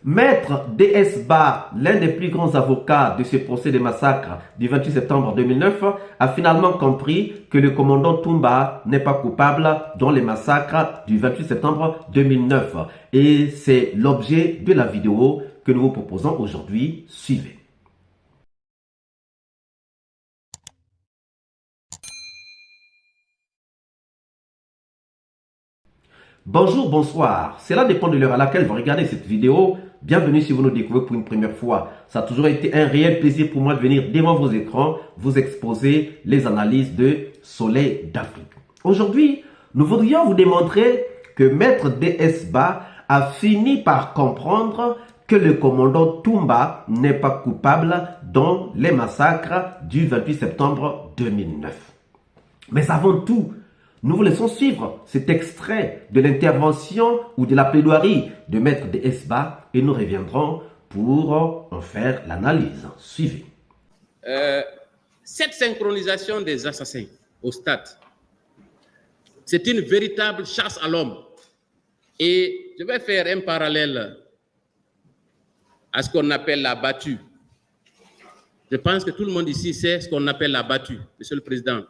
Maître D.S. Ba, l'un des plus grands avocats de ce procès de massacre du 28 septembre 2009, a finalement compris que le commandant Toumba n'est pas coupable dans les massacres du 28 septembre 2009. Et c'est l'objet de la vidéo que nous vous proposons aujourd'hui. Suivez. Bonjour, bonsoir. Cela dépend de l'heure à laquelle vous regardez cette vidéo. Bienvenue si vous nous découvrez pour une première fois. Ça a toujours été un réel plaisir pour moi de venir devant vos écrans vous exposer les analyses de Soleil d'Afrique. Aujourd'hui, nous voudrions vous démontrer que Maître D.S. Ba a fini par comprendre que le commandant Toumba n'est pas coupable dans les massacres du 28 septembre 2009. Mais avant tout, nous vous laissons suivre cet extrait de l'intervention ou de la plaidoirie de Maître D.S. Ba et nous reviendrons pour en faire l'analyse. Suivez. Cette synchronisation des assassins au stade, c'est une véritable chasse à l'homme. Et je vais faire un parallèle à ce qu'on appelle la battue. Je pense que tout le monde ici sait ce qu'on appelle la battue, Monsieur le Président.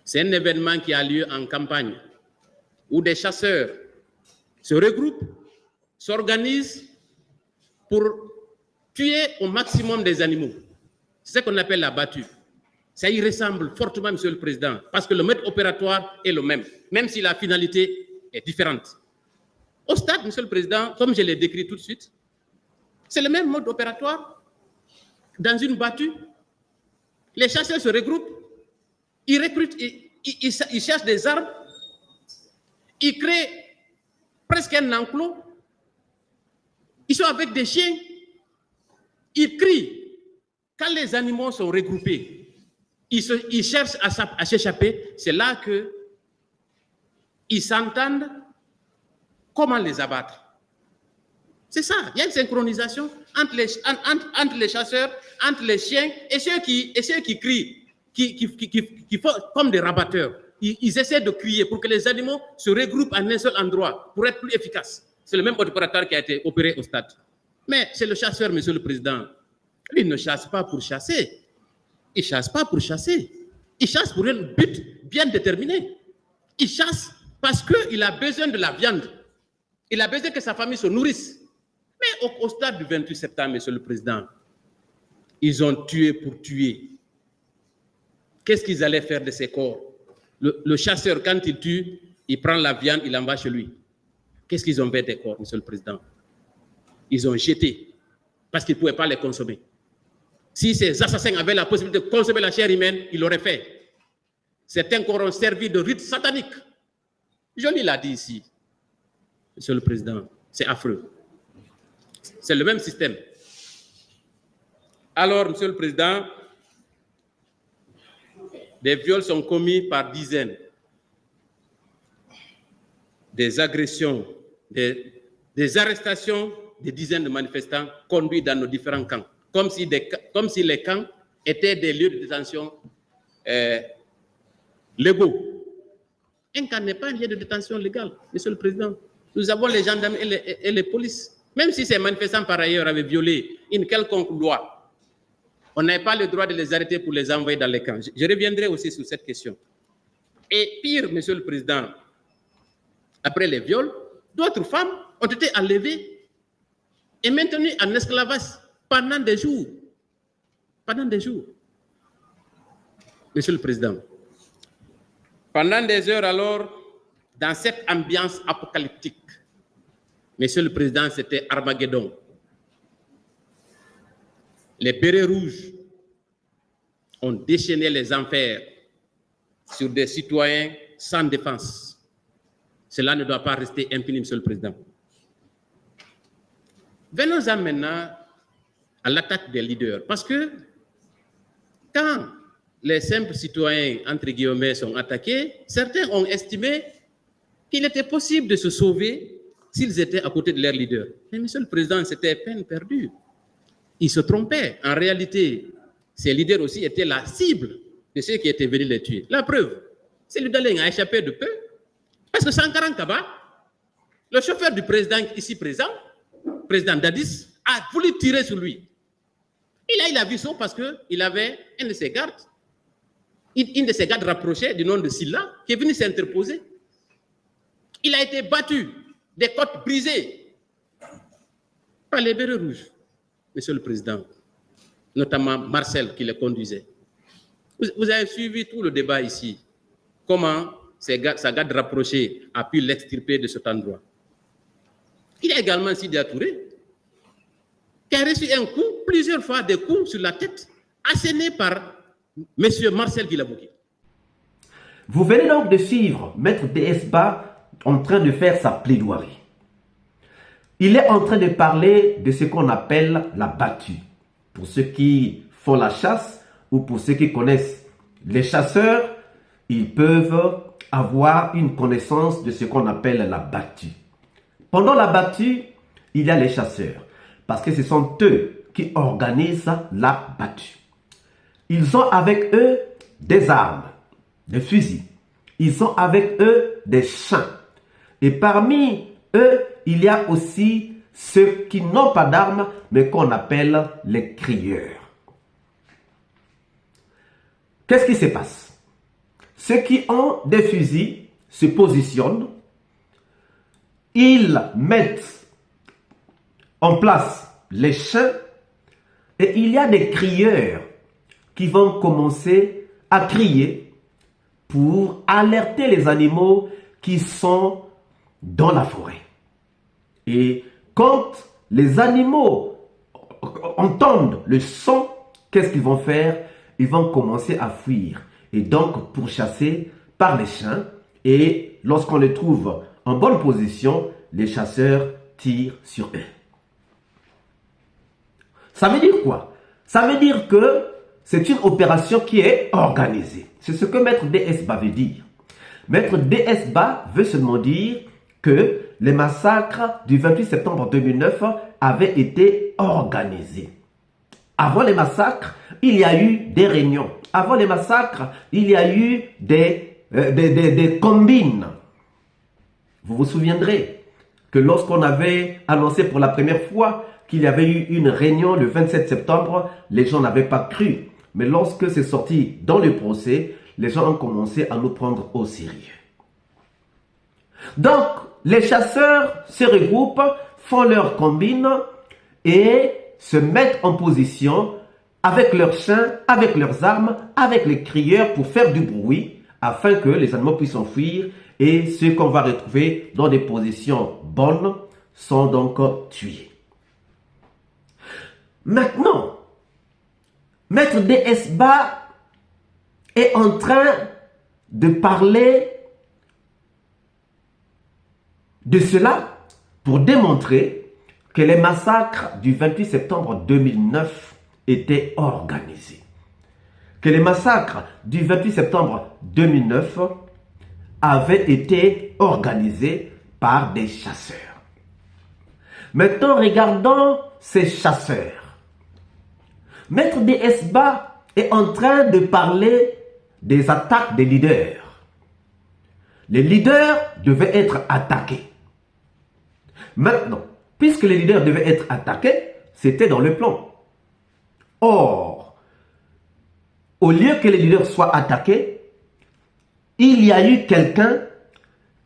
C'est un événement qui a lieu en campagne où des chasseurs se regroupent, s'organisent pour tuer au maximum des animaux. C'est ce qu'on appelle la battue. Ça y ressemble fortement, Monsieur le Président, parce que le mode opératoire est le même si la finalité est différente. Au stade, Monsieur le Président, comme je l'ai décrit tout de suite, c'est le même mode opératoire. Dans une battue, les chasseurs se regroupent, ils recrutent, ils cherchent des armes, ils créent presque un enclos, ils sont avec des chiens, ils crient. Quand les animaux sont regroupés, ils cherchent à s'échapper, c'est là qu'ils s'entendent comment les abattre. C'est ça, il y a une synchronisation entre les chasseurs, entre les chiens et ceux qui crient. Qui font comme des rabatteurs. Ils essaient de crier pour que les animaux se regroupent en un seul endroit pour être plus efficaces. C'est le même opérateur qui a été opéré au stade. Mais c'est le chasseur, Monsieur le Président. Lui, il ne chasse pas pour chasser. Il ne chasse pas pour chasser. Il chasse pour un but bien déterminé. Il chasse parce qu'il a besoin de la viande. Il a besoin que sa famille se nourrisse. Mais au stade du 28 septembre, Monsieur le Président, ils ont tué pour tuer. Qu'est-ce qu'ils allaient faire de ces corps? Le chasseur, quand il tue, il prend la viande, il l'envoie chez lui. Qu'est-ce qu'ils ont fait des corps, Monsieur le Président? Ils ont jeté, parce qu'ils ne pouvaient pas les consommer. Si ces assassins avaient la possibilité de consommer la chair humaine, ils l'auraient fait. Certains corps ont servi de rite satanique. Joly l'a dit ici, Monsieur le Président, c'est affreux. C'est le même système. Alors, Monsieur le Président, des viols sont commis par dizaines. Des agressions, des arrestations, des dizaines de manifestants conduits dans nos différents camps. Comme si les camps étaient des lieux de détention légaux. Un camp n'est pas un lieu de détention légal, Monsieur le Président. Nous avons les gendarmes et les polices. Même si ces manifestants, par ailleurs, avaient violé une quelconque loi, on n'avait pas le droit de les arrêter pour les envoyer dans les camps. Je reviendrai aussi sur cette question. Et pire, Monsieur le Président, après les viols, d'autres femmes ont été enlevées et maintenues en esclavage pendant des jours. Pendant des jours. Monsieur le Président, pendant des heures alors, dans cette ambiance apocalyptique, Monsieur le Président, c'était Armageddon. Les bérets rouges ont déchaîné les enfers sur des citoyens sans défense. Cela ne doit pas rester impuni, Monsieur le Président. Venons-en maintenant à l'attaque des leaders. Parce que quand les simples citoyens, entre guillemets, sont attaqués, certains ont estimé qu'il était possible de se sauver s'ils étaient à côté de leurs leaders. Mais Monsieur le Président, c'était peine perdue. Ils se trompaient. En réalité, ces leaders aussi étaient la cible de ceux qui étaient venus les tuer. La preuve, c'est Ludaleng a échappé de peu. Parce que Sankara Kaba, le chauffeur du président ici présent, président Dadis a voulu tirer sur lui. Et là, il a vu ça parce qu'il avait un de ses gardes, une de ses gardes rapprochés du nom de Silla, qui est venu s'interposer. Il a été battu, des côtes brisées par les bérets rouges, Monsieur le Président, notamment Marcel qui le conduisait. Vous avez suivi tout le débat ici, comment sa garde rapprochée a pu l'extirper de cet endroit. Il y a également Sidi Touré, qui a reçu un coup, plusieurs fois des coups sur la tête, assénés par M. Marcel Guilabouki. Vous venez donc de suivre Maître DSBA en train de faire sa plaidoirie. Il est en train de parler de ce qu'on appelle la battue. Pour ceux qui font la chasse ou pour ceux qui connaissent les chasseurs, ils peuvent avoir une connaissance de ce qu'on appelle la battue. Pendant la battue, il y a les chasseurs, parce que ce sont eux qui organisent la battue. Ils ont avec eux des armes, des fusils. Ils ont avec eux des chants. Et parmi eux, il y a aussi ceux qui n'ont pas d'armes, mais qu'on appelle les crieurs. Qu'est-ce qui se passe? Ceux qui ont des fusils se positionnent, ils mettent en place les chants et il y a des crieurs qui vont commencer à crier pour alerter les animaux qui sont dans la forêt. Et quand les animaux entendent le son, qu'est-ce qu'ils vont faire? Ils vont commencer à fuir et donc pourchasser par les chiens. Et lorsqu'on les trouve en bonne position, les chasseurs tirent sur eux. Ça veut dire quoi? Ça veut dire que c'est une opération qui est organisée. C'est ce que Maître DSBA veut dire. Maître DSBA veut seulement dire que les massacres du 28 septembre 2009 avaient été organisés. Avant les massacres, il y a eu des réunions. Avant les massacres, il y a eu des combines. Vous vous souviendrez que lorsqu'on avait annoncé pour la première fois qu'il y avait eu une réunion le 27 septembre, les gens n'avaient pas cru. Mais lorsque c'est sorti dans le procès, les gens ont commencé à nous prendre au sérieux. Donc, les chasseurs se regroupent, font leur combine et se mettent en position avec leurs chiens, avec leurs armes, avec les crieurs pour faire du bruit afin que les animaux puissent s'enfuir et ceux qu'on va retrouver dans des positions bonnes sont donc tués. Maintenant, Maître DSBA est en train de parler de cela pour démontrer que les massacres du 28 septembre 2009 étaient organisés. Que les massacres du 28 septembre 2009 avaient été organisés par des chasseurs. Maintenant, regardons ces chasseurs. Maître DSBA est en train de parler des attaques des leaders. Les leaders devaient être attaqués. Maintenant, puisque les leaders devaient être attaqués, c'était dans le plan. Or, au lieu que les leaders soient attaqués, il y a eu quelqu'un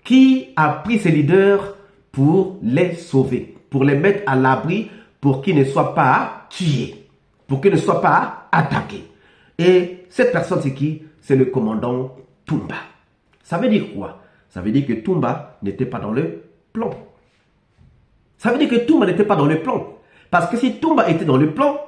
qui a pris ces leaders pour les sauver, pour les mettre à l'abri, pour qu'ils ne soient pas tués, pour qu'ils ne soient pas attaqués. Et cette personne, c'est qui? C'est le commandant Toumba. Ça veut dire quoi? Ça veut dire que Toumba n'était pas dans le plan. Ça veut dire que Toumba n'était pas dans le plan. Parce que si Toumba était dans le plan,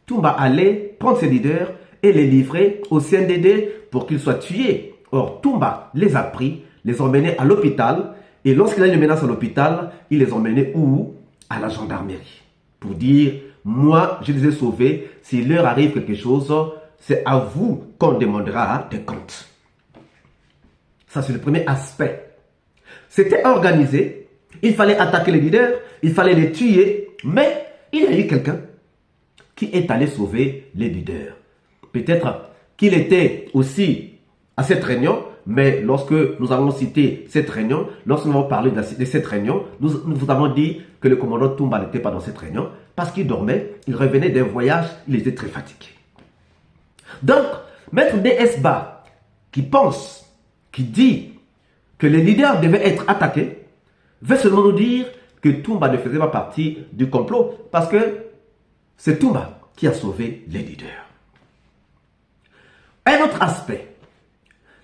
Toumba allait prendre ses leaders et les livrer au CNDD pour qu'ils soient tués. Or, Toumba les a pris, les a emmenés à l'hôpital. Et lorsqu'il a eu les menaces à l'hôpital, il les a emmenés où? À la gendarmerie. Pour dire, moi, je les ai sauvés. S'il leur arrive quelque chose, c'est à vous qu'on demandera des comptes. Ça, c'est le premier aspect. C'était organisé. Il fallait attaquer les leaders. Il fallait les tuer. Mais il y a eu quelqu'un qui est allé sauver les leaders. Peut-être qu'il était aussi à cette réunion, mais lorsque nous avons cité cette réunion, lorsque nous avons parlé de cette réunion, nous vous avons dit que le commandant Toumba n'était pas dans cette réunion parce qu'il dormait, il revenait d'un voyage, il était très fatigué. Donc, Maître DS Ba, qui pense, qui dit que les leaders devaient être attaqués, veut seulement nous dire que Toumba ne faisait pas partie du complot parce que c'est Toumba qui a sauvé les leaders. Un autre aspect,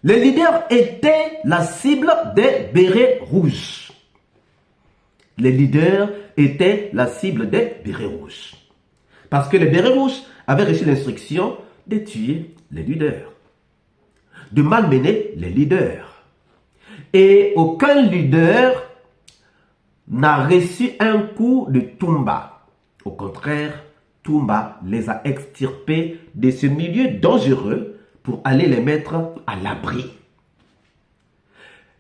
les leaders étaient la cible des bérets rouges. Les leaders étaient la cible des bérets rouges. Parce que les bérets rouges avaient reçu l'instruction de tuer les leaders, de malmener les leaders. Et aucun leader n'a reçu un coup de Toumba. Au contraire, Toumba les a extirpés de ce milieu dangereux pour aller les mettre à l'abri.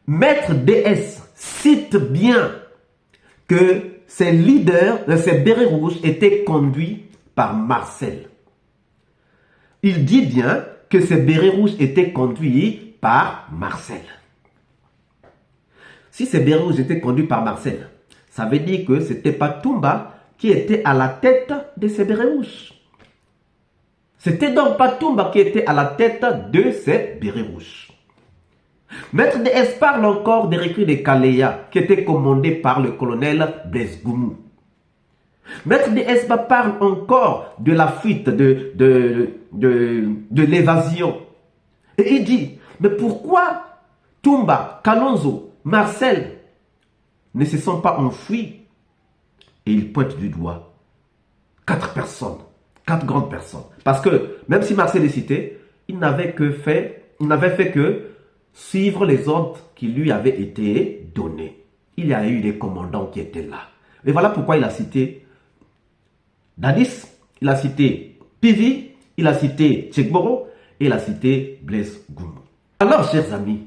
Maître DS cite bien que ces leaders, ces bérets rouges étaient conduits par Marcel. Il dit bien que ces bérets rouges étaient conduits par Marcel. Si ces bérets rouges étaient conduits par Marcel, ça veut dire que ce n'était pas Toumba qui était à la tête de ces bérets rouges. C'était donc pas Toumba qui était à la tête de ces bérets rouges. Maître DS parle encore des recrues de Kaleya qui étaient commandés par le colonel Blaise Goumou. Maître DS parle encore de la fuite, de l'évasion. Et il dit, mais pourquoi Toumba, Kalonzo, Marcel ne se sont pas enfuis? Et il pointe du doigt 4 personnes, 4 grandes personnes. Parce que même si Marcel est cité, il n'avait fait que suivre les ordres qui lui avaient été donnés. Il y a eu des commandants qui étaient là. Et voilà pourquoi il a cité Dadis, il a cité Pivi, il a cité Tchekboro et il a cité Blaise Goumou. Alors, chers amis,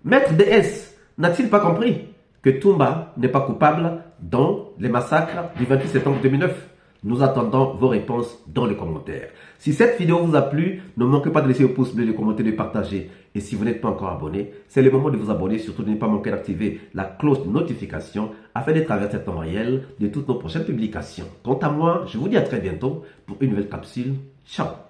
Maître DS n'a-t-il pas compris que Toumba n'est pas coupable dans les massacres du 28 septembre 2009? Nous attendons vos réponses dans les commentaires. Si cette vidéo vous a plu, ne manquez pas de laisser un pouce bleu, de commenter, de partager. Et si vous n'êtes pas encore abonné, c'est le moment de vous abonner. Surtout, ne pas manquer d'activer la cloche de notification afin d'être averti à temps réel de toutes nos prochaines publications. Quant à moi, je vous dis à très bientôt pour une nouvelle capsule. Ciao!